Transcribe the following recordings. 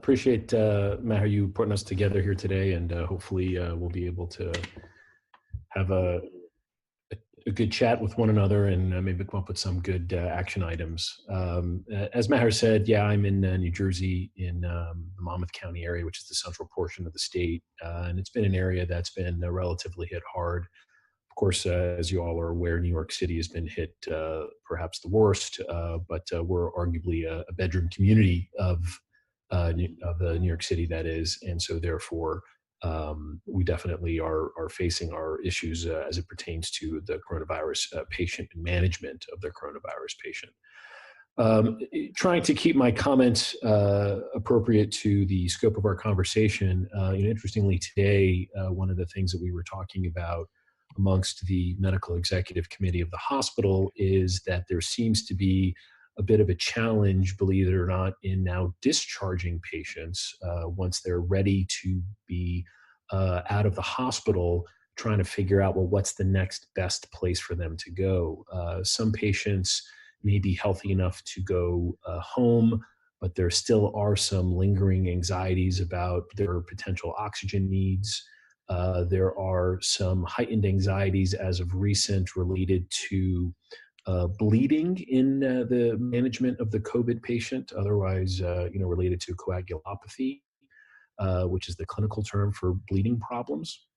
Appreciate, Maher, you putting us together here today, and hopefully we'll be able to have a good chat with one another and maybe come up with some good action items. As Maher said, yeah, I'm in New Jersey in the Monmouth County area, which is the central portion of the state. And it's been an area that's been relatively hit hard. Of course, as you all are aware, New York City has been hit perhaps the worst, but we're arguably a bedroom community of the New York City, that is. And so therefore, we definitely are facing our issues as it pertains to the coronavirus patient and management of the coronavirus patient. Trying to keep my comments appropriate to the scope of our conversation. Interestingly, today, one of the things that we were talking about amongst the medical executive committee of the hospital is that there seems to be a bit of a challenge, believe it or not, in now discharging patients once they're ready to be out of the hospital, trying to figure out, well, what's the next best place for them to go. Some patients may be healthy enough to go home, but there still are some lingering anxieties about their potential oxygen needs. There are some heightened anxieties as of recent related to bleeding in the management of the COVID patient, otherwise, related to coagulopathy, which is the clinical term for bleeding problems.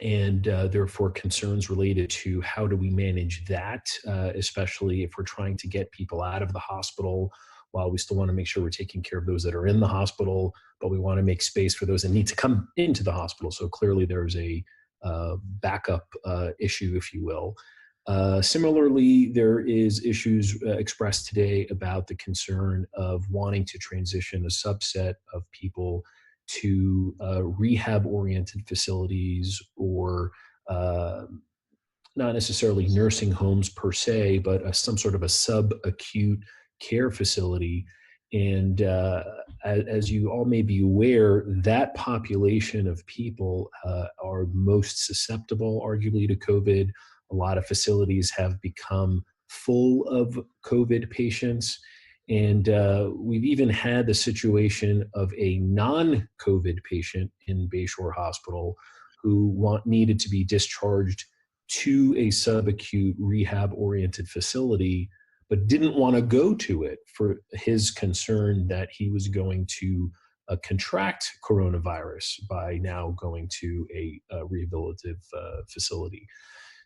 And therefore concerns related to how do we manage that, especially if we're trying to get people out of the hospital while we still want to make sure we're taking care of those that are in the hospital, but we want to make space for those that need to come into the hospital. So clearly there's a backup issue, if you will. Similarly, there is issues expressed today about the concern of wanting to transition a subset of people to rehab-oriented facilities or not necessarily nursing homes per se, but some sort of a subacute care facility. And as you all may be aware, that population of people are most susceptible, arguably, to COVID. A lot of facilities have become full of COVID patients. And we've even had the situation of a non-COVID patient in Bayshore Hospital who needed to be discharged to a subacute rehab-oriented facility, but didn't want to go to it for his concern that he was going to contract coronavirus by now going to a rehabilitative facility.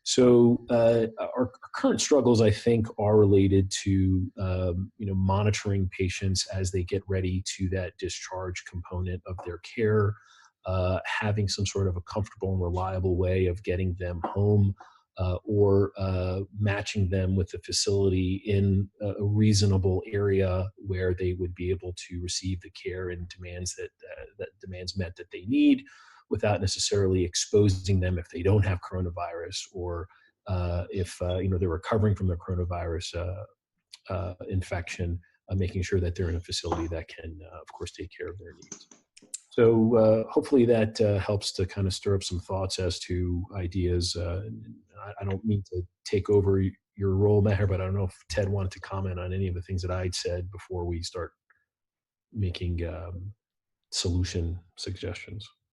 So our current struggles, I think, are related to monitoring patients as they get ready to that discharge component of their care, having some sort of a comfortable and reliable way of getting them home, or matching them with a facility in a reasonable area where they would be able to receive the care and demands met that they need, without necessarily exposing them if they don't have coronavirus, or if they're recovering from the coronavirus infection, making sure that they're in a facility that can, of course, take care of their needs. So hopefully that helps to kind of stir up some thoughts as to ideas. I don't mean to take over your role, Maher, but I don't know if Ted wanted to comment on any of the things that I'd said before we start making solution suggestions.